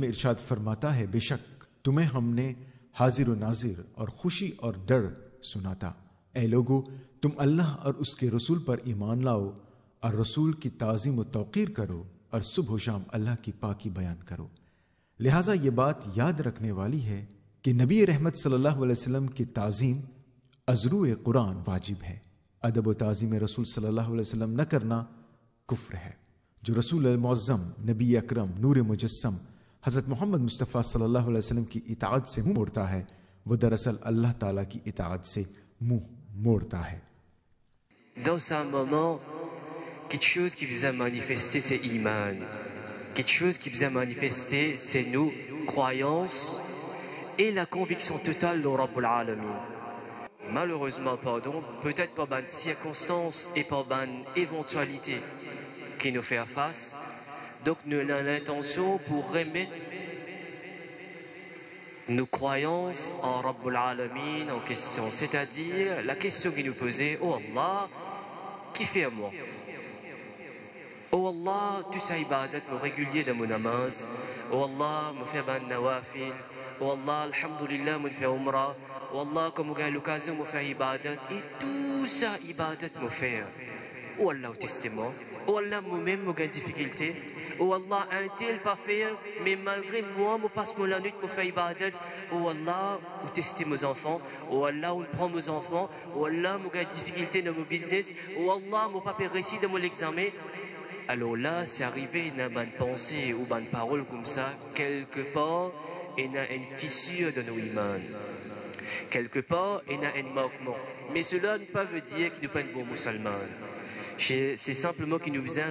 में इरशाद फरमाता है, बेशक तुम्हें हमने हाजिर व नाजिर और खुशी और डर सुनाता। ए लोगो, तुम अल्लाह और उसके रसूल पर ईमान लाओ और रसूल की ताज़ीम व तौक़ीर करो और सुबह शाम अल्लाह की पाकी बयान करो। लिहाजा ये बात याद रखने वाली है कि नबी रहमत सल्लल्लाहु अलैहि वसल्लम की ताज़ीम अज़रूए कुरान वाजिब है। अदब व ताज़ीम रसूल सल्लल्लाहु अलैहि वसल्लम न करना कुफ्र है। जो रसूल अल-मुअज़्ज़म, नबी अकरम, नूर मुजस्सम हज़रत मोहम्मद मुस्तफ़ा सल्लल्लाहु अलैहि वसल्लम की इताअत से मुंह मोड़ता है, वह दरअसल अल्लाह ताला की इताअत से मुंह मोड़ता है। Dans un moment, quelque chose qui vous a manifesté, c'est iman. Quelque chose qui vous a manifesté, c'est nos croyances et la conviction totale de Rabbul Alamin. Malheureusement, pardon, peut-être par une circonstance et par une éventualité qui nous fait face. Donc nous avons l'intention pour remettre nos croyances en Rabbul Alamin en question. C'est-à-dire la question qui nous posait, oh Allah, qui fait à moi? Oh Allah, tu sais ibadat me régulier de mon namaz. Oh Allah, me fait ban nawafil. Oh Allah, alhamdulillah, me fait umrah. Oh Allah, comme j'ai l'occasion me faire ibadat. Et tout ça ibadat me fait. Oh Allah, au testament. Oh Allah, moi-même, j'ai des difficultés. Oh Allah, un tel pas faire, mais malgré moi, je passe la nuit pour faire ibadat. Oh Allah, ou tester mes enfants. Oh Allah, ou prendre mes enfants. Oh Allah, j'ai des difficultés dans mon business. Oh Allah, je pas réussir dans mon examen. Alors là, c'est arrivé dans une pensée ou une parole comme ça, quelque part, il y a une fissure de nos imans. Quelque part, il y a un manquement. Mais cela ne veut pas dire qu'il n'est pas un bon musulman. C'est simplement qu'il nous a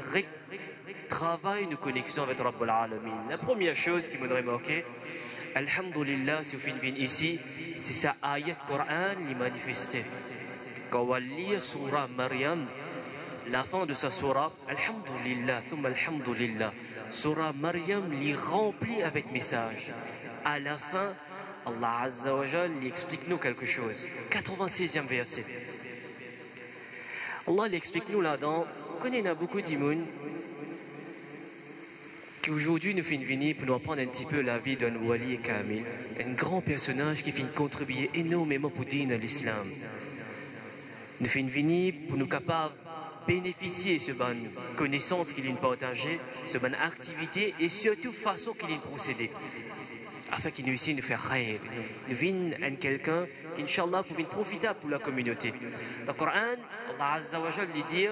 travaillé une connexion avec Rabbul Alamin. La première chose qui m'aurait marqué, Alhamdulillah, si vous venez ici, c'est sa ayat Coran qui manifestait. Quand on lit Surah Maryam, la fin de sa surah, Alhamdulillah, thumma Alhamdulillah, surah Maryam l'y remplit avec message. À la fin, Allah Azza wa Jal explique-nous quelque chose. 96e verset. Allah l'explique-nous là-dedans. Vous connaissez, il y a beaucoup d'imouns qui aujourd'hui nous fait venir pour nous apprendre un petit peu la vie d'un wali kamil, un grand personnage qui fait contribuer énormément pour dire l'islam. Nous fait venir pour nous capables bénéficier de cette connaissance qu'il a partagée, de cette activité et surtout façon qu'il a procédé. Afin qu'il nous ici nous faire rêve, nous vienne quelqu'un qui, Inch'Allah, peut profiter pour la communauté. Dans le Coran, Allah Azza wa Jal lui dit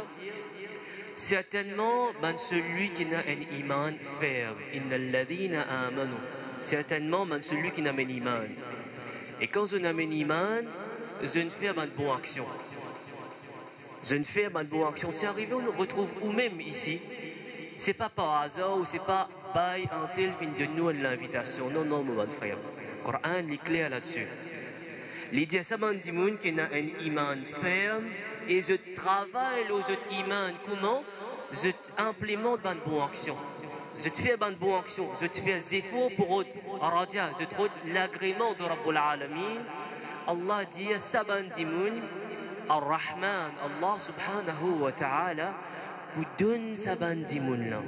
certainement, celui qui a un iman ferme, inna alladhina amanu. Certainement, celui qui a un iman. Et quand on a un iman, on fait une bonne action. Je fais une bonne action. C'est arrivé, on nous retrouve nous-mêmes ici. C'est pas par hasard ou c'est pas by un tel fin de nous l'invitation. Non, non, mon bon frère. Le Coran est clair là-dessus. L'idée, c'est que moun qui a un iman ferme et je travaille aux autres iman. Comment? Je implémente une bonne action. Je fais une bonne action. Je fais des efforts pour radia. Je trouve l'agrément de Rabbul Alamin. Allah dit, saban dimoun. Ar-Rahman, Allah subhanahu wa ta'ala, vous donne sa bandimoun là.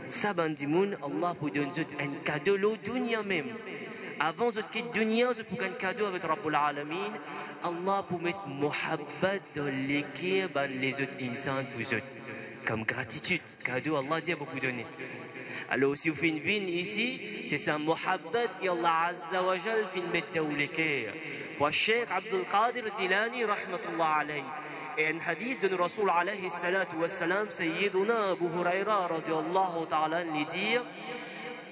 Sa bandimoun, Allah vous donne un cadeau, le dunya même. Avant de quitter dunya, vous pouvez un cadeau avec Rabbul Alamin. Allah pour mettre muhabbat dans l'équipe les autres insans pour eux. Comme gratitude, cadeau, Allah dit à beaucoup donner. Alors si vous faites une vie ici, c'est sa muhabbat qui Allah Azza wa Jal fait mettre dans l'équipe. Pour Cheikh Abdul Qadir Tilani, rahmatullah alayhi. Et un hadith de Rasul alayhi salatu wa salam, Sayyiduna Abu Huraira radiallahu ta'ala, lui dire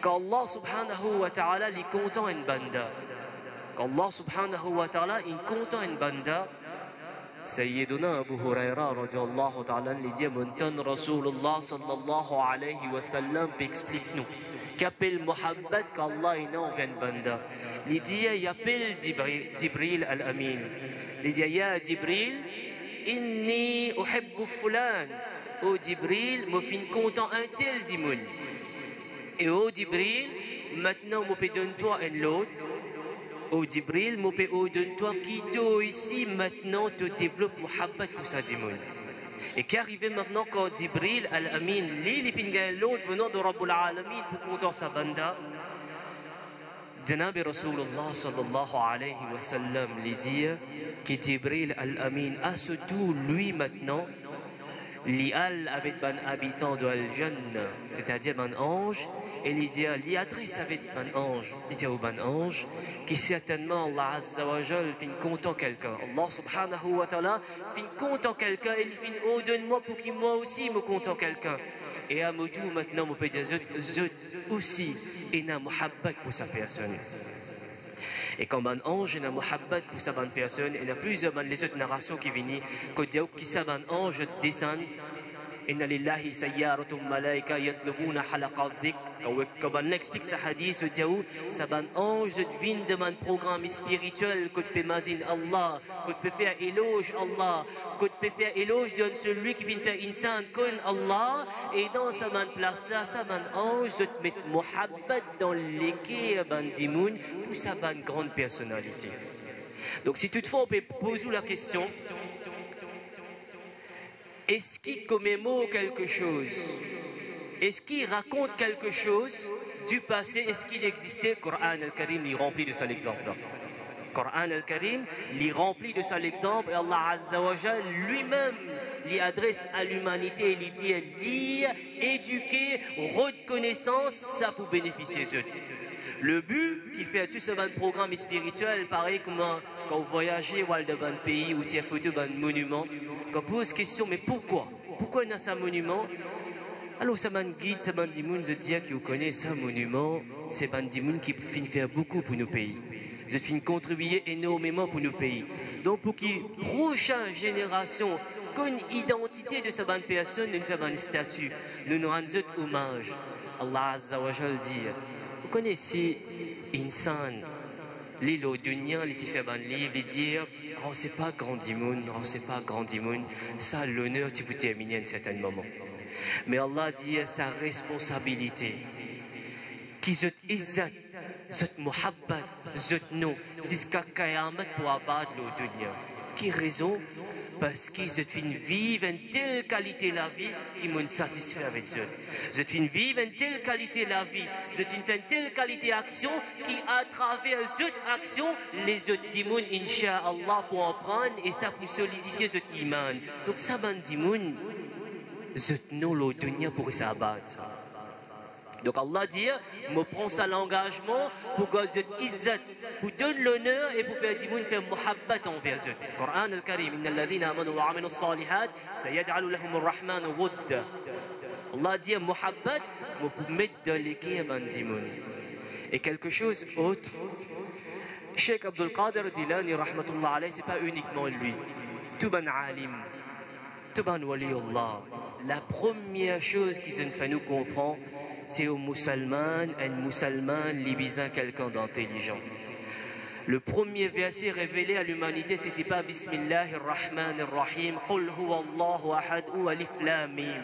qu'Allah subhanahu wa ta'ala est content une banda. Qu'Allah subhanahu wa ta'ala est content une banda. Sayyiduna Abu Huraira radiallahu ta'ala, lui dit Montan Rasulullah sallallahu alayhi wa sallam, explique-nous. Qu'appelle Muhammad qu'Allah est non vient banda. Il dit, il appelle Jibril al-Amin. Il dit, ya Jibril, inni uhibbu fulan. Oh Jibril, me fin content un tel dimoun. Et oh Jibril, maintenant me peut donner-toi un l'autre. Oh Jibril, me peut donner-toi qui toi ici, maintenant te développe Muhammad pour sa dimoun. Et qu'arrive maintenant quand Jibril al-Amin, l'île fin l'autre venant de Rabbul Alamin pour content sa banda. Janabi Rasulullah sallallahu alayhi wa sallam lui dit que Jibril al-Amin a surtout lui maintenant lial avec ban habitant de Al-Jannah, c'est-à-dire ban ange, et il dit l'adresse avec ban ange, il dit au ban ange, qui certainement Allah Azza wa Jal fin content quelqu'un, Allah subhanahu wa ta'ala fin content quelqu'un, et il fin oh donne-moi pour qu'il moi aussi me content quelqu'un. Et à moi tout maintenant, mon père zut aussi, et n'a muhabbat pour sa personne. Et quand un ange n'a muhabbat pour sa bonne personne, il y a plusieurs les autres narrations qui viennent, qui sa bonne ange descend. Inna lillahi sayyaratun malaika yatlubuna halaqat dhikr. Quand on explique ce hadith, sa bonne ange vient de mon programme spirituel, que peut mazin Allah, que peut faire éloge Allah, que peut faire éloge de celui qui vient faire insan kun Allah, et dans sa bonne place là, sa bonne ange met muhabbat dans l'équerre bandimoun pour sa bonne grande personnalité. Donc si toutefois on peut poser la question, est-ce qu'il commémore quelque chose? Est-ce qu'il raconte quelque chose du passé? Est-ce qu'il existait? Coran al-Karim l'y remplit de ça l'exemple. Coran al-Karim l'y remplit de ça l'exemple. Et Allah Azza wa Jal lui-même l'y adresse à l'humanité. Il dit lire, éduquer, reconnaissance, ça pour bénéficier d'eux. Le but qui fait tout ce programme spirituel, pareil comme quand vous voyagez dans un pays où il y a photo d'un monument, quand on pose question, mais pourquoi? Pourquoi il y a ce monument? Alors, ça m'a guide, ça m'a dit, je dis que vous connaissez ce monument, c'est un dimoun qui finit faire beaucoup pour nos pays. Vous finit contribuer énormément pour nos pays. Donc, pour que les prochaines générations connaissent l'identité de cette personne, nous faisons un statut, nous nous rendons hommage. Allah Azza wa Jal dit, vous connaissez Insan, l'île au dunya, il fait un livre, il dit, oh, c'est pas grand dimoun, oh, c'est pas grand dimoun, ça, l'honneur, tu peux terminer à un certain moment. Mais Allah dit sa responsabilité. Qui zot izzat, zot muhabbat, zot no, jusqu'à Kayamat pour abattre le dunya. Qui raison? Parce qu'ils zot fin vivre une telle qualité la vie qui m'ont satisfait avec eux. Zot fin vivre une telle qualité la vie, zot fin faire une telle qualité action qui à travers zot action les autres dimoun incha'Allah pour en prendre et ça pour solidifier zot iman. Donc ça ban dimoun. Non, le dunya pour s'abattre. Donc Allah dit, me prend ça l'engagement pour que je izzat, pour donner l'honneur et pour faire dimoun faire muhabbat envers eux. Coran al-Karim, inna alladhina amanu wa aminu as-salihat, sayaj'alu lahum ar-Rahman wudda. Allah dit muhabbat, pour mettre dans l'équerre ban dimoun. Et quelque chose autre, Cheikh Abdul Qadir Dilani, rahmatullah alayhi, c'est pas uniquement lui. Tout ban alim, tout ban waliullah. La première chose qu'ils fait nous comprendre, c'est aux musulmans, un musulman libisant quelqu'un d'intelligent. Le premier verset révélé à l'humanité, c'était pas Bismillahir Rahmanir Rahim, Qul huwa Allahu ahad ou alif lam mim.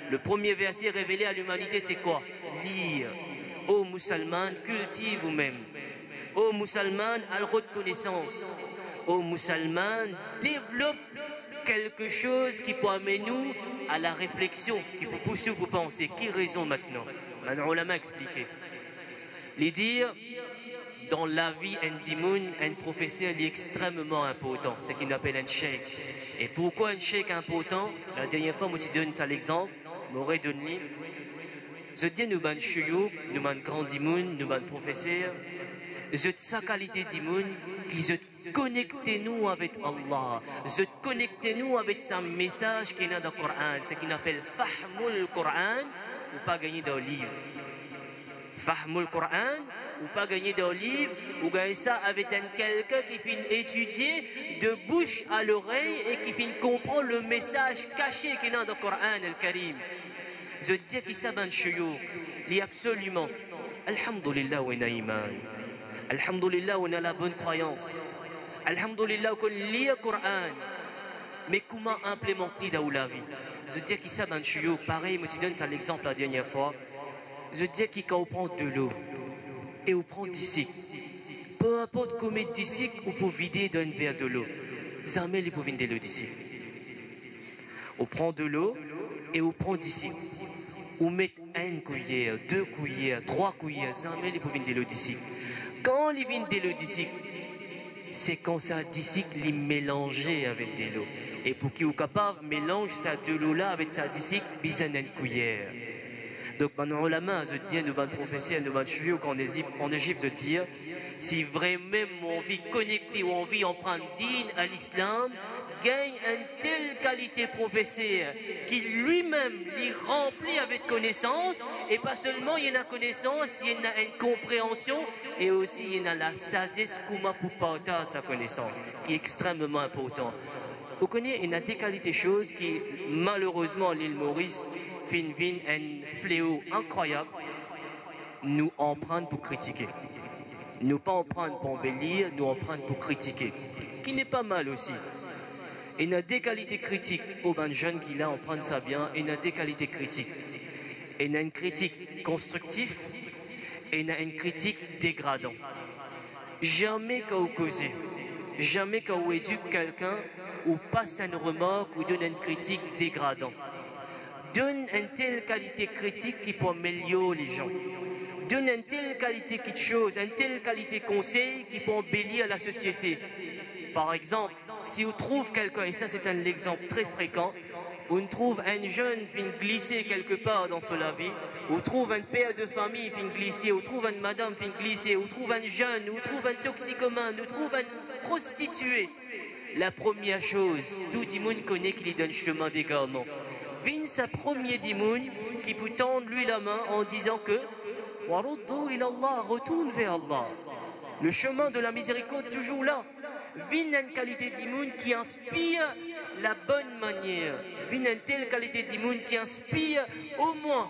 Le premier verset révélé à l'humanité, c'est quoi? Lire. Ô musulmans, cultive vous-même. Ô musulmans, à la reconnaissance. Ô musulmans, développe quelque chose qui peut amener nous à la réflexion, qui peut pousser vous penser. Qui raison maintenant? Maintenant, on l'a expliqué. Les dire, dans la vie, un dimoun, un professeur est extrêmement important. C'est ce qu'on appelle un cheikh. Et pourquoi un cheikh important? La dernière fois, moi, je donne ça l'exemple, m'aurait donné. Je dis, nous, ban chouyouk, nous, ban grand dimoun, nous, ban professeur. Je sa qualité dimoun, qui se connectez-nous avec Allah. Je connectez-nous avec ce message qui est dans le Coran. C'est ce qu'on appelle Fahmul Coran ou pas gagner dans le livre. Fahmul Coran ou pas gagner dans le livre ou gagner ça avec quelqu'un qui finit étudier de bouche à l'oreille et qui finit comprendre le message caché qui est dans le Coran al-Karim. Je dis qu'il s'abandonne chouyouk. Il y a absolument. Alhamdulillah wa iman. Alhamdulillah on a la bonne croyance. Alhamdulillah qu'on lit le Coran. Mais comment implémenter dans la vie? Je dis qu'il s'abandonne chouyouk. Pareil, je te donne ça l'exemple la dernière fois. Je dis qu'il quand on prend de l'eau et on prend d'ici, peu importe combien d'ici on peut vider d'un verre de l'eau, jamais il peut vider l'eau d'ici. On prend de l'eau et on prend d'ici. On met une cuillère, 2 cuillères, 3 cuillères, jamais il peut vider l'eau d'ici. Quand il vient de l'eau d'ici, c'est quand ça d'ici il mélanger avec de l'eau. Et pour qu'il soit capable de mélanger ça de l'eau là avec ça d'ici, besoin d'une cuillère. Donc, maintenant, la main, je dis, nous, professeurs, nous, chouïou, en Égypte, je dis, si vraiment on vit connecté ou on vit en prendre digne à l'islam, gagne une telle qualité professeur qui lui-même l'y remplit avec connaissance, et pas seulement il y a la connaissance, il y a une compréhension, et aussi il y a la sagesse pour partager sa connaissance, qui est extrêmement important. Vous connaissez, il y a des qualités choses qui, malheureusement, l'île Maurice, vin un fléau incroyable, nous en prendre pour critiquer. Nous pas en prendre pour embellir, nous en prendre pour critiquer. Qui n'est pas mal aussi. Il y a des qualités critiques aux jeunes qui là en prennent ça bien, et il y a des qualités critiques. Il y a une critique constructive et il y a une critique dégradante. Jamais qu'à vous causer, jamais qu'à vous éduquer quelqu'un ou passe une remarque ou donne une critique dégradante. Donne une telle qualité critique qui peut améliorer les gens. Donne une telle qualité de chose, une telle qualité conseil qui peut embellir la société. Par exemple, si vous trouvez quelqu'un, et ça c'est un exemple très fréquent, on trouve un jeune qui vient glisser quelque part dans sa vie, on trouve un père de famille qui vient glisser, on trouve une madame qui vient glisser, on trouve un jeune, on trouve un toxicomane, on trouve un prostitué. La première chose, tout le monde connaît qu'il lui donne chemin d'égarement. Vin sa première dimoun qui peut tendre lui la main en disant que retourne vers Allah. Le chemin de la miséricorde toujours là. Vin une qualité d'imoun qui inspire la bonne manière. Vin une telle qualité d'imoun qui inspire au moins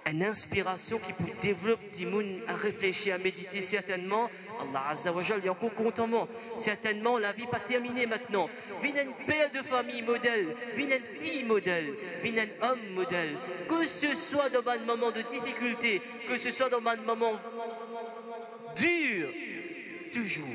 une inspiration qui peut développer d'imoun à réfléchir, à méditer certainement. Allah Azza wa Jal, il y a encore contentement. Certainement, la vie pas terminée maintenant. Vin un père de famille modèle, vin une fille modèle, vin un homme modèle. Que ce soit dans un moment de difficulté, que ce soit dans un moment dur, toujours.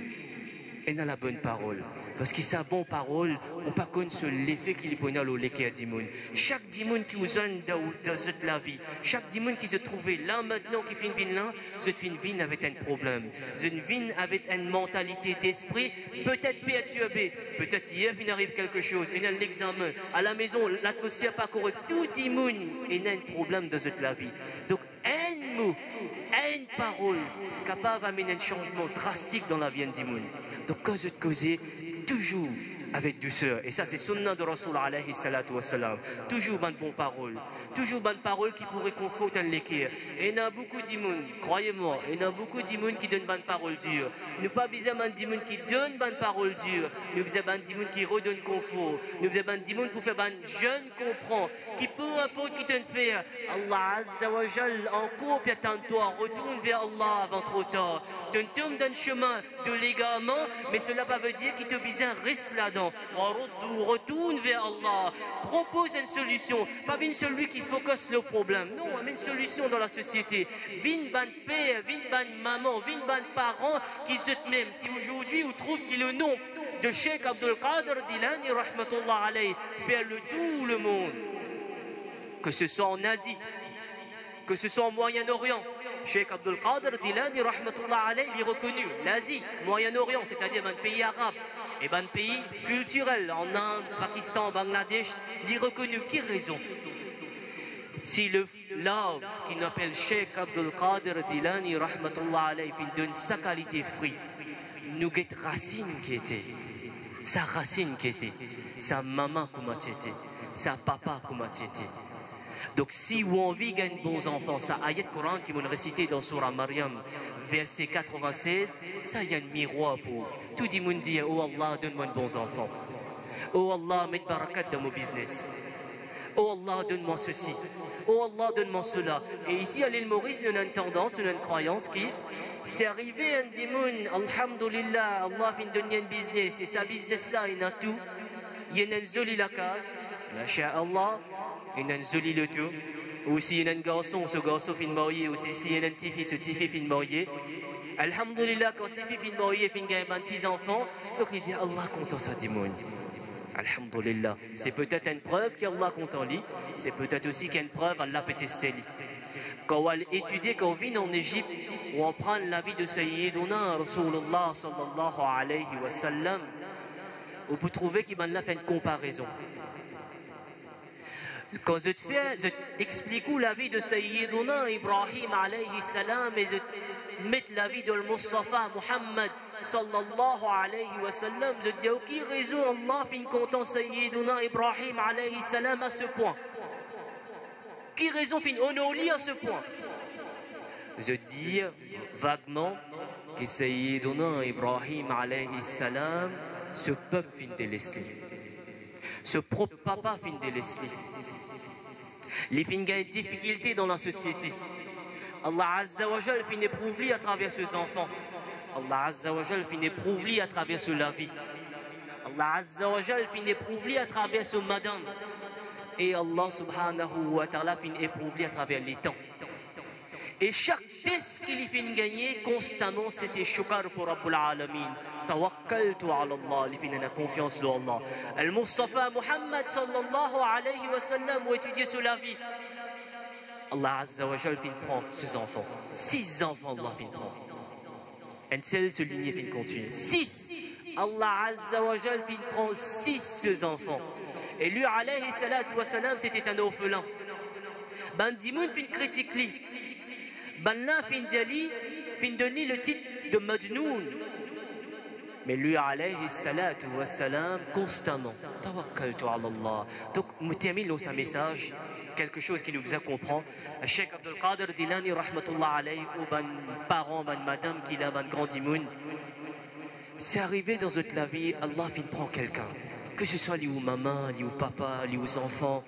Et dans la bonne parole. Parce que sa bonne parole, on ne pas connaître l'effet qu'il peut avoir au l'équerre d'imoun. Chaque dimoun qui vous donne dans cette la vie, chaque dimoun qui se trouvait là maintenant, qui fait une vie là, c'est une vie avec un problème. C'est une vie avec une mentalité d'esprit, peut-être perturbée. Peut-être hier, il arrive quelque chose, il y a l'examen, à la maison, l'atmosphère pas correcte. Tout dimoun, il y a un problème dans cette la vie. Donc, un mot, une parole, capable d'amener un changement drastique dans la vie d'un dimoun. Donc, quand je te causais, toujours avec douceur. Et ça, c'est sunnah de Rasul alayhi salatu wassalam. Toujours bonne parole. Toujours bonne parole qui pourrait conforter l'équerre. Et il y a beaucoup d'immuns, croyez-moi, il y a beaucoup d'immuns qui donnent bonne parole dure. Nous pas besoin d'immuns qui donnent bonne parole dure. Nous besoin d'immuns qui redonnent confort. Nous besoin d'immuns pour faire bonne jeune comprend. Qui peu importe qui te fait. Allah Azza wa Jal, encore puis attends-toi, retourne vers Allah avant trop tard. Tu tombes dans le chemin de l'égarement, mais cela pas veut dire qu'il te besoin reste là-dedans. Retourne vers Allah, propose une solution, pas une celui qui focus le problème, non, mais une solution dans la société. Vin ban père, vin ban maman, vin ban parents qui se même. Si aujourd'hui vous trouvez que le nom de Cheikh Abdul Qadir Dilani rahmatullah alayhi fait le tout le monde, que ce soit en Asie, que ce soit au Moyen-Orient. Cheikh Abdul Qadir Dilani rahmatullah alayhi est reconnu, l'Asie, Moyen-Orient, c'est-à-dire un pays arabe. Et un pays culturel, en Inde, Pakistan, Bangladesh, il est reconnu. Quelle raison? Si l'arbre qui n'appelle Cheikh Abdul Qadir Dilani, rahmatullah alayhi, donne sa qualité fruit, nous guette racine qui était, sa racine qui était, sa maman comment était, sa papa comment était. Donc si vous avez envie de gagner de bons enfants, ça ayat Coran qui m'ont récité dans Surah Maryam, verset 96, ça y a un miroir pour tout le monde dit, oh Allah, donne-moi de bons enfants. Oh Allah, mets barakat dans mon business. Oh Allah, donne-moi ceci. Oh Allah, donne-moi cela. Et ici, à l'île Maurice, il y a une tendance, il y a une croyance qui, c'est arrivé un dimoun, alhamdulillah, Allah vient de donner un business, et ce business-là, il y a tout. Il y a une jolie la case, masha'Allah. Il y a un joli le tout. Aussi, il y a un garçon, ce garçon fin marié. Aussi, il y a un petit fils, ce petit fils fin marié. Alhamdulillah, quand petit fils fin marié, fin gagne un petit enfant. Donc, il dit Allah content ça, dimoun. Alhamdulillah. C'est peut-être une preuve qu'Allah content lui. C'est peut-être aussi qu'il y a une preuve Allah peut tester lui. Quand on va étudier, quand on vient en Égypte, où on prend la vie de Sayyiduna Rasulullah sallallahu alayhi wa sallam, on peut trouver qu'il m'a fait une comparaison. Quand je explique la vie de Sayyiduna Ibrahim alayhi salam et je mets la vie de Mustafa Muhammad sallallahu alayhi wa sallam, je dis, quelle raison Allah fin content Sayyiduna Ibrahim alayhi salam à ce point? Quelle raison fin honori à ce point? Je dis vaguement que Sayyiduna Ibrahim alayhi salam, ce peuple fin délaissé, ce propre papa fin délaissé. Les fins gagnent des difficultés dans la société. Allah Azza wa Jal fin éprouve à travers ses enfants. Allah Azza wa Jal fin éprouve à travers la vie. Allah Azza wa Jal fin éprouve à travers ce madame. Et Allah subhanahu wa ta'ala fin éprouve à travers les temps. Et chaque test qu'il fin gagner constamment, c'était shukar pour Rabbul Alamin. Tawakkaltu ala Allah, il fin confiance en Allah. Al-Mustafa Muhammad sallallahu alayhi wa sallam, où étudier sur la vie. Allah Azza wa Jal fin prend ses enfants. 6 enfants, Allah fin prend. Un seul se lignée fin continue. 6. Allah Azza wa Jal fin prend 6 ses enfants. Et lui, alayhi salatu wa salam, c'était un orphelin. Ben Dimoun fin critique lui. Ben là, fin diali, fin donner le titre de Majnoun. Mais lui, alayhi salatu wa salam, constamment. Tawakkaltu ala Allah. Donc, nous terminons sa message. Quelque chose qui nous faisait comprendre. Cheikh Abdul Qadir Dilani, rahmatullah alayhi, ou ben parents, ben madame, qui a ben grand Dimoun. C'est arrivé dans toute la vie, Allah fin prend quelqu'un. Que ce soit lié ou maman, lié ou papa, lié aux enfants,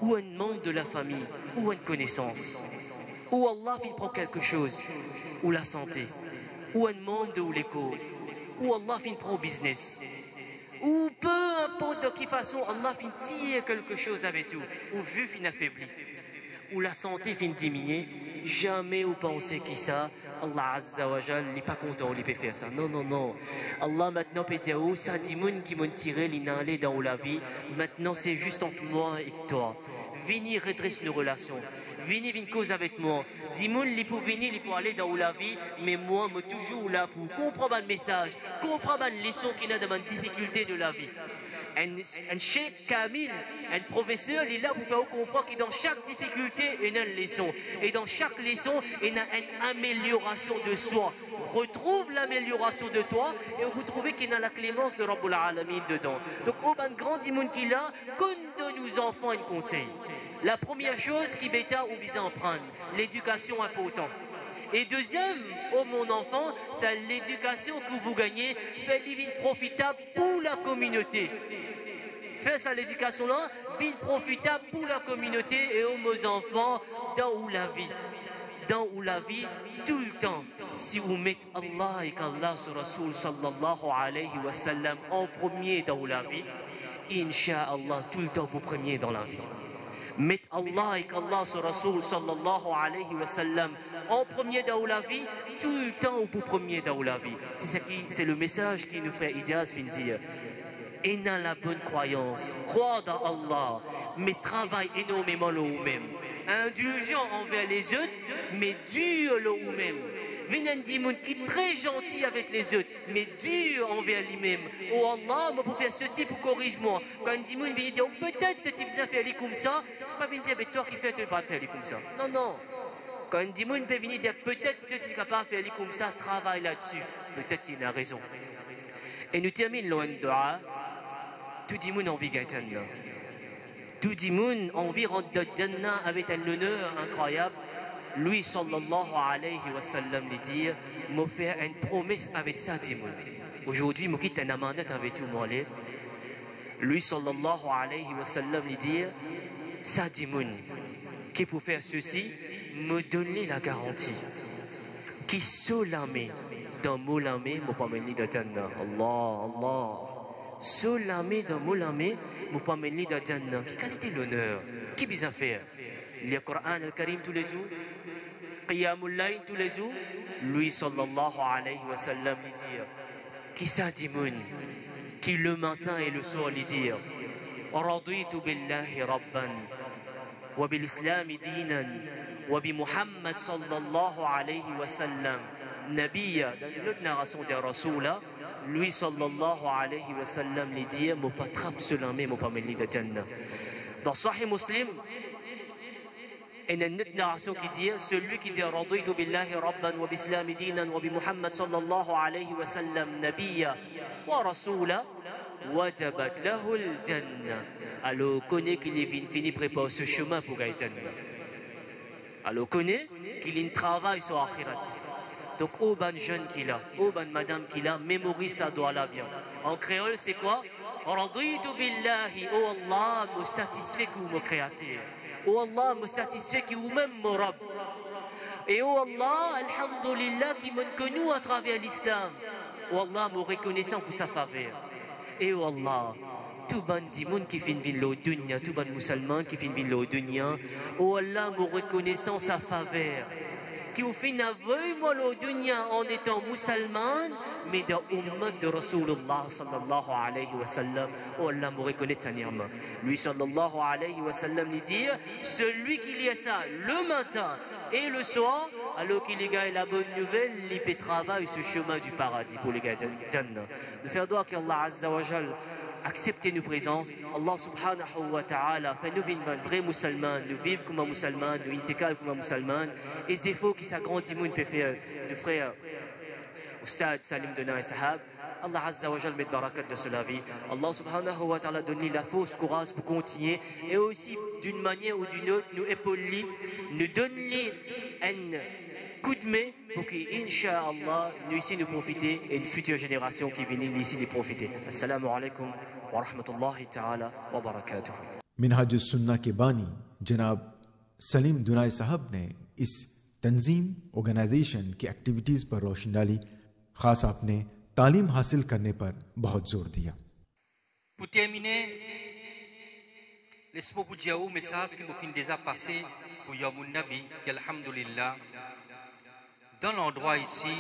ou un membre de la famille, ou une connaissance. Ou Allah fin prend quelque chose, ou la santé, ou un membre de l'école, ou Allah fin prend business. Ou peu importe de quelle façon Allah fin tire quelque chose avec tout, ou vu fin affaibli, ou la santé fin diminuer, jamais vous pensez qui ça, Allah Azza wa Jal n'est pas content, il peut faire ça. Non, non, non. Allah maintenant peut dire, oh, ça dit moun qui m'ont tiré, l'inhalé dans la vie, maintenant c'est juste entre moi et toi. Vini redresse nos relations. Vini vini cause avec moi. Dis-moi, il peut venir, il peut aller dans la vie, mais moi, je suis toujours là pour comprendre le message, comprendre les leçons qu'il a dans la difficulté de la vie. Un cheikh Kamil, un professeur, il est là pour faire comprendre que dans chaque difficulté, il y a une leçon. Et dans chaque leçon, il y a une amélioration de soi. Retrouve l'amélioration de toi et vous trouvez qu'il y a la clémence de Rabbul Alamin dedans. Donc, au ban grand dimoun qu'il a, qu'on donne aux enfants un conseil. La première chose qui bêta ou bien en prendre, l'éducation importante. Et deuxième, oh mon enfant, c'est l'éducation que vous gagnez, fait vie profitable pour la communauté. Fais ça l'éducation-là, vie profitable pour la communauté et aux mes enfants, dans où la vie. Dans où la vie, tout le temps, si vous mettez Allah et qu'Allah sur Rasul sallallahu alayhi wa sallam en premier dans la vie, Inch'Allah, tout le temps vous premier dans la vie. Mettez Allah et qu'Allah sur Rasul sallallahu alayhi wa sallam en premier dans la vie, tout le temps vous premier dans la vie. C'est le message qui nous fait Ijaz fin dire. Et dans la bonne croyance, croire dans Allah, mais travaille énormément le vous-même. Indulgent envers les autres, mais dur le vous-même. Viens un monde qui est très gentil avec les autres, mais dur envers lui-même. Oh Allah, moi pour faire ceci, pour corriger moi. Quand un monde vient dire, oh, peut-être que tu vas faire comme ça, pas venir dire, mais toi qui fais, tu ne vas pas faire comme ça. Non, non. Quand un monde peut venir dire, peut-être que tu ne vas pas faire comme ça, travaille là-dessus. Peut-être qu'il a raison. Et nous terminons loin de dua. Tout le monde a envie de gagner. Tout le monde a envie de rentrer dans Jannah avec un honneur incroyable. Lui, sallallahu alayhi wa sallam, lui dire, m'a fait une promesse avec ça, dis-moi. Aujourd'hui, je quitte un amanat avec tout le monde. Lui, sallallahu alayhi wa sallam, lui dire, ça, dis-moi, qui pour faire ceci, me donner la garantie. Qui solamé dans Moulamé, m'a pas mené de Jannah. Allah, Allah. Solamé dans Moulamé, m'a pas mené de Jannah. Qui qualité l'honneur? Qui bisa faire? Le Coran al-Karim tous les jours, Qiyamul Layl tous les jours, lui sallallahu alayhi wa sallam lui dire, qui ça dit moun, qui le matin et le soir lui dire, Raditu billahi rabban, wa bil islam dinan, wa bi Muhammad sallallahu alayhi wa sallam nabiyya. Dans l'autre narration de Rasoula, lui sallallahu alayhi wa sallam lui dit mo pas trap selame mo pas meni de Jannah. Dans Sahih Muslim, il y a une autre narration qui dit celui qui dit raditu billahi rabban wa bislam dinan wa bi Muhammad sallallahu alayhi wa sallam nabiyya wa rasula wajabat lahu al-jannah. Alors connaît qu'il est fini préparer ce chemin pour gagner Jannah. Alors connaît qu'il y a un travail sur Akhirat. Donc au ban jeune qu'il a, au ban madame qu'il a, mémorise ça doit là bien. En créole c'est quoi? Raditu billahi, oh Allah me satisfait que vous me créateur. Oh Allah me satisfait que vous-même me rab. Et oh Allah, alhamdulillah, qui me connu à travers l'islam. Oh Allah me reconnaissant pour sa faveur. Et oh Allah, tout ban dimoun qui fin vin lo dunya, tout ban musulman qui fin vin lo dunya. Oh Allah me reconnaissant sa faveur. Qui vous fait n'aveugle le dunya en étant musulman, mais dans l'ummat de Rasulullah sallallahu alayhi wa sallam. Oh Allah me reconnaît sa ni'ma. Lui sallallahu alayhi wa sallam lui dit, celui qui lit ça le matin et le soir, alors qu'il y a la bonne nouvelle, il peut travailler ce chemin du paradis pour les gars de Jannah. De faire droit qu'Allah Azza wa Jal accepter nos présences. Allah subhanahu wa ta'ala fait nous vivre un vrai musulman, nous vivre comme un musulman, nous intégrons comme un musulman. Et c'est faux qui s'agrandit, nous peut faire le frère Oustad Salim Dona et Sahab. Allah Azza wa Jal met barakat de cela vie. Allah subhanahu wa ta'ala donne la force, courage pour continuer. Et aussi, d'une manière ou d'une autre, nous épaule, nous donne un coup de main pour que, Inch'Allah, nous ici nous profiter et une future génération qui vient ici les profiter. Assalamu alaikum wa rahmatullahi ta'ala wa barakatuh. Minhaj सुन्ना के बानी जनाब सलीम दुनाई साहब ने इस तंजीम ऑर्गेनाइजेशन की एक्टिविटीज़ पर रोशनी डाली। ख़ास आपने तालीम हासिल करने पर बहुत जोर दिया। Pour terminer, laisse-moi vous dire un message que nous finissons déjà passé pour Yamoun Nabi, qui alhamdulillah, dans l'endroit ici,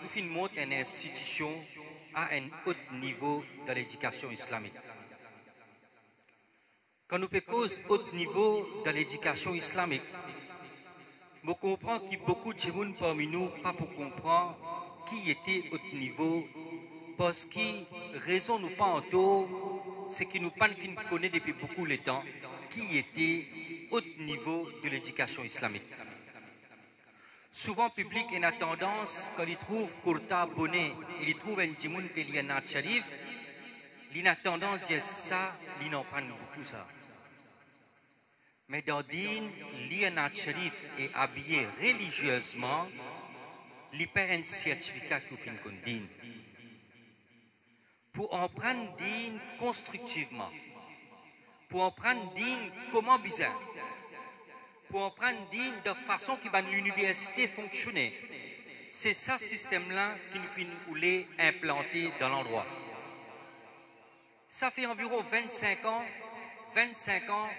nous finissons monter une institution à un haut niveau de l'éducation islamique. Quand nous parlons haut niveau de l'éducation islamique, nous comprenons que beaucoup de gens parmi nous pas pour comprendre qui était haut niveau, parce que raison nous pas en tout, c'est que nous pas connaître depuis beaucoup de temps qui était haut niveau de l'éducation islamique. Souvent, le public a tendance, quand il trouve Kourta Bonnet, il trouve un Djimoun qui est un Sharif, il a tendance à dire ça, il n'en prend beaucoup ça. Mais dans Din, l'Ianat Sharif est habillé religieusement, il perd un certificat qui fait une Din. Pour en prendre Din constructivement, pour en prendre Din comment bizarre, pour en prendre Din de façon qui va l'université fonctionner. C'est ça système-là qui nous voulait implanter dans l'endroit. Ça fait environ 25 ans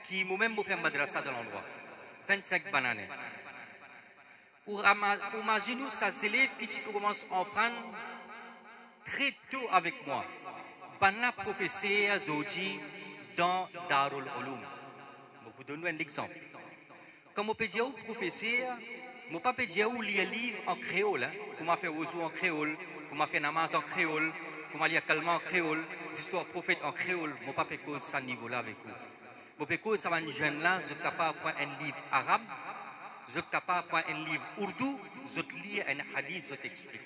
qui moi-même fait madrasa dans l'endroit. 25 bananes. Imaginez ces élèves qui commencent à en prendre très tôt avec moi. Banla professeur Zoji dans Darul Ulum. Je vous donne un exemple. Quand je peux dire au professeur, je ne peux pas dire où lire livre en créole. Comment faire ouzou en créole, comment faire namaz en créole, comment lire calmant en créole, l'histoire prophète en créole. Je ne peux pas faire ça niveau-là avec vous. Je peux pas ça va jeune là, je suis capable de prendre un livre arabe, je suis capable de prendre un livre ourdou, je lire un hadith, je t'explique.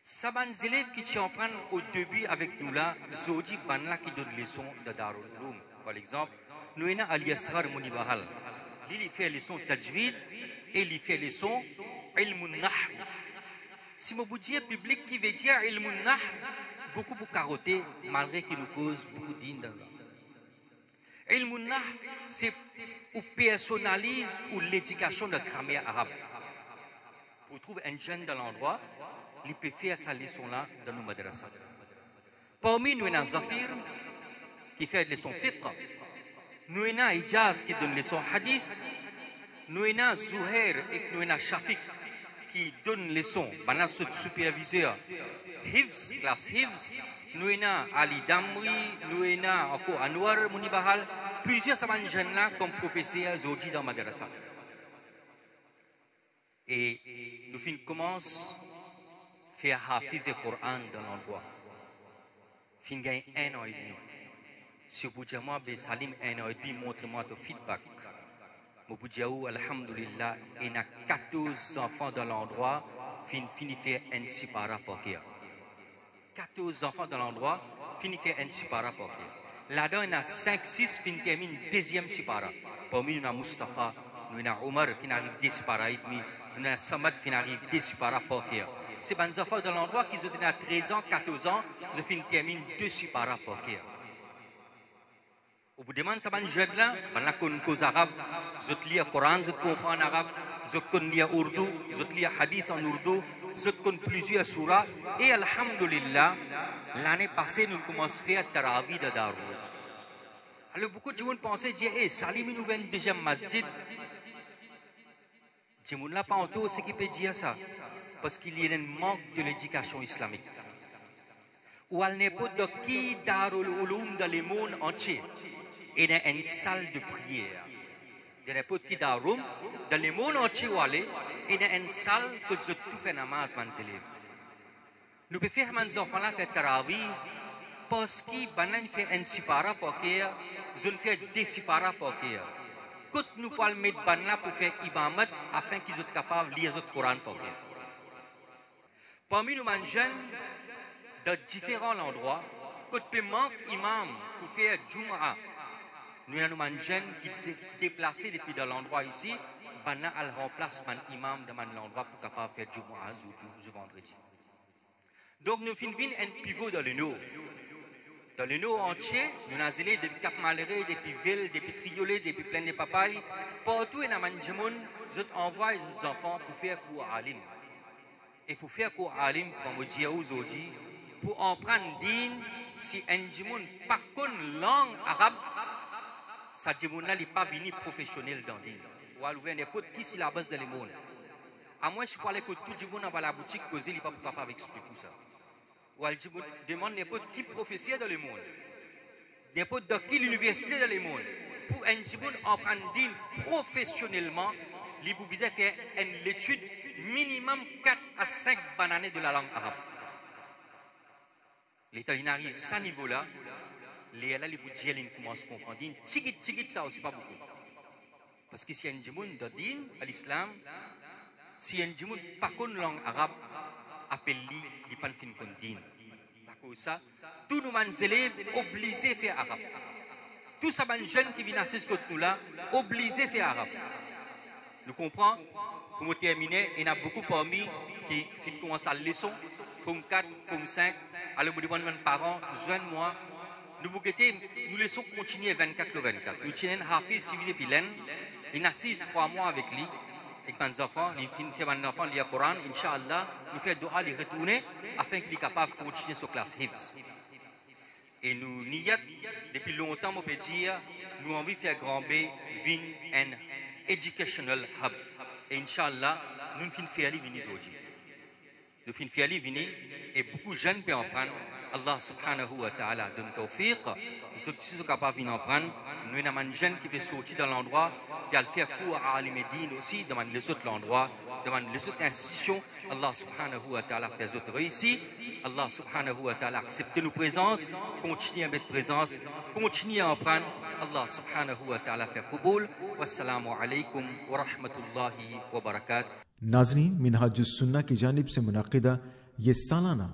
Ça va les élèves qui t'en prennent au début avec nous là, je dis là qui donne les leçons de Darul Ulum. Par exemple, nous avons Al-Yasrar Munibahal. Il fait les leçons Tajwid et il fait les leçons Ilmun Nahr. Si je vous dis un public qui veut dire Ilmun Nahr, beaucoup pour carotter, malgré qu'il nous cause beaucoup d'înes. Ilmun Nahr, c'est où personnalise ou l'éducation de la grammaire arabe. Pour trouver un jeune dans l'endroit, il peut faire sa leçon-là dans nos madrasas. Parmi nous, nous avons Zafir qui fait des leçons fiqh. Nous avons Ijaz qui donne les leçons hadith. Nous avons Zuhair et nous avons Shafiq qui donne les leçons. Pendant ce superviseur, Hifz, classe Hifz. Nous avons Ali Damri, nous avons encore Anwar Munibahal. plusieurs jeunes là comme professeur aujourd'hui dans Madrasa. Et nous commençons à faire Hafiz le Coran dans l'endroit. Fin gagne 1 an et demi. Si vous dites moi, Salim 1 an et demi, montrez-moi ton feedback. Vous dites, alhamdulillah, il y a 14 enfants dans l'endroit, fini faire un sipara pour qui. 14 enfants dans l'endroit, fini faire un sipara pour qui. Là-dedans, il y a 5-6 fin termine deuxième sipara. Parmi nous, il y a Mustafa, nous, il y a Omar, fin arrive deux sipara et demi, nous, il y a Samad, fin arrive deux sipara pour qui. C'est des enfants dans l'endroit qui ont à 13 ans, 14 ans, ils fin termine deux sipara pour qui. Vous demandez ça, les jeunes là, ils connaissent l'arabe, ils lisent le Coran, ils comprennent l'arabe, ils connaissent l'ourdou, ils lisent le hadith en ourdou, ils connaissent plusieurs surahs. Et alhamdulillah, l'année passée, nous commençons à faire Tarawih de Darou. Alors beaucoup de gens pensaient, hey, Salim, nous venons deuxième masjid. Je ne sais pas encore ce qui peut dire ça, parce qu'il y a un manque de l'éducation islamique. Ou à n'importe de qui Darul Ulum dans le monde entier. Il y a une salle de prière. Il y a n'importe qui dans le monde entier, il y a une salle que je tout fait namaz, mes élèves. Nous pouvons faire mes enfants là faire tarawih parce qu'ils font un sipara pour qu'ils je fais des sipara pour qu'ils. Quand nous pouvons mettre ban là pour faire ibamat afin qu'ils soient capables de lire le Coran pour qu'ils. Parmi nous, les jeunes, dans différents endroits, quand nous manquons imam pour faire Jumu'ah, nous avons un jeune qui est déplacé depuis dans l'endroit ici, maintenant elle remplace un imam dans l'endroit pour capable faire Jumu'ah le vendredi. Donc nous finissons un pivot dans le nord. Dans le nord entier, nous avons allé depuis Cap Malheureux, depuis Ville, depuis Triolet, depuis Plaine des Papayes. Partout, nous avons envoyé les enfants pour faire cours alim. Et pour faire cours alim, comme on dit aujourd'hui, pour en prendre digne, si un djimoun pas connaît langue arabe, ça djimoun n'est pas venu professionnel dans digne. Ou à l'ouvrir n'importe qui si la base de le monde. À moins je parle que tout djimoun dans la boutique causer, il n'est pas capable d'expliquer ça. Ou à djimoun demande n'importe qui professeur dans le monde. N'importe dans qui l'université dans le monde. Pour un djimoun en prendre digne professionnellement, il faut faire une étude minimum 4 à 5 bananes de la langue arabe. L'État arrive à ce niveau-là, les budgets commencent à comprendre. Tigit, ça aussi pas beaucoup. Parce que si un djimoun de din à l'islam, si un djimoun pas connaît langue arabe, appelle-lui, il pas fin kon din. Par ça, tous nos élèves obligés de faire arabe. Tous ces jeunes qui viennent à ce côté-là, obligés de faire arabe. Nous comprenons? Pour terminer, il y en a beaucoup parmi qui commencent à la leçon, forme 4, forme 5, alors vous demandez à mes parents, joignez-moi. Nous laissons continuer 24 le 24. Nous tenons un hafiz civilisé Pilen, il assiste 3 mois avec lui, avec mes enfants, il fait mes enfants lire le Coran, Inch'Allah, nous faisons doa les retourner afin qu'il soit capable de continuer sa classe Hifz. Et nous, depuis longtemps, on peut dire, nous avons envie de faire grand B, Vin and Educational Hub. Et Inch'Allah, nous finissons faire aller venir aujourd'hui. Nous finissons faire aller venir et beaucoup de jeunes peuvent en prendre. Allah subhanahu wa ta'ala donne tawfiq. Ils sont capables d'en prendre. Nous avons des jeunes qui peuvent sortir dans l'endroit et faire cours à Al-Medine aussi, dans les autres endroits, dans les autres institutions. Allah subhanahu wa ta'ala fait les autres réussir. Allah subhanahu wa ta'ala accepte nos présences, continue à mettre présence, continue à en prendre. Allah subhanahu wa ta'ala fait Qaboul. Wassalamu alaikum wa rahmatullahi wa barakatuh. नाज़रीन, मिनहाजुस सुन्ना की जानिब से मुनाकिदा ये सालाना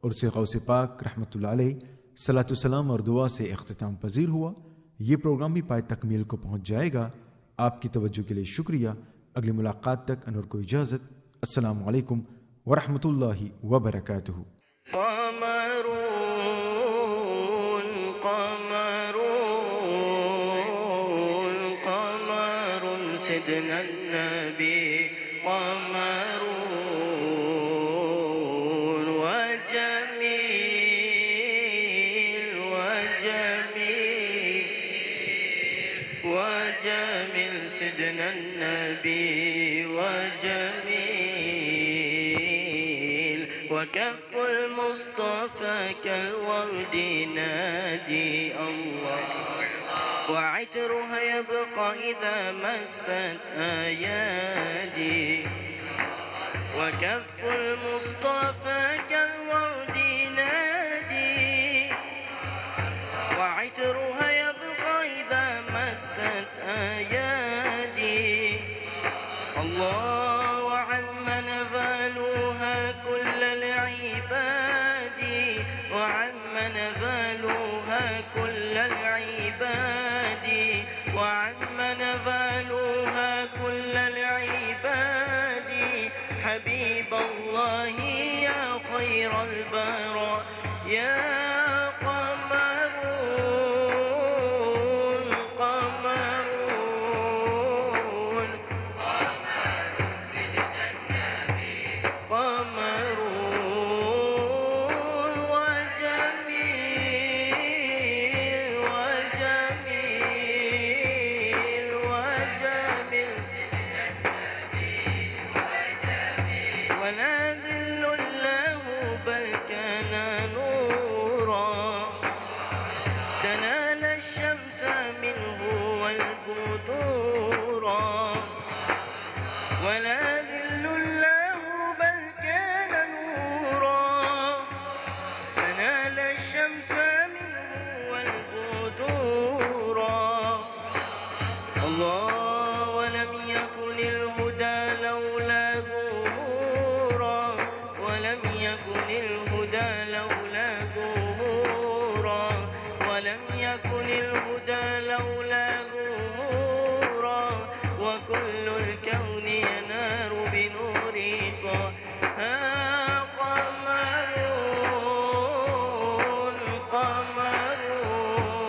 और से गौसे पाक रहमतुल्लाह अलैह सलातु सलाम और दुआ से इख्तिताम पजीर हुआ। ये प्रोग्राम भी पाए तकमील को पहुँच जाएगा। आपकी तवज्जो के लिए शुक्रिया। अगली मुलाकात तक अनवर को इजाज़त। अस्सलामु अलैकुम व रहमतुल्लाहि व बरकातुहू। سيدنا النبي وجميل سيدنا النبي وجميل وكف المصطفى كالورد نادي الله وعطرها يبقى إذا مست أيادي وكف المصطفى كالورد نادي وعطرها يبقى إذا مست أيادي الله وعم نبالها كل العباد وعم نبالها كل العباد وعم نبالها كل العباد حبيب الله يا خير البراء يا قمرون قمرون قمرون وجميل وجميل وجميل ولا ذل له بل كان نورا تنال الشمس منه والبدورا ولا ذل له بل كان نورا تنال الشمس منه والبدورا الله ولم يكن الهدى لولا ظهورا ولم يكن الهدى لولا ظهورا ولم يكن الهدى لولا ظهورا وكل الكون ينار بنور طه قمرون قمرون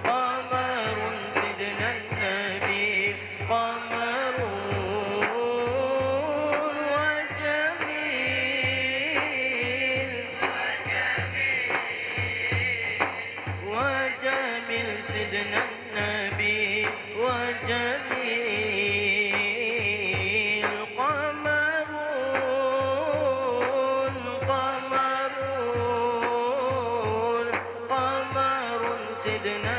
قمر سيدنا النبي قمرون وجميل وجميل سيدنا النبي وجميل قمرون قمرون قمر سيدنا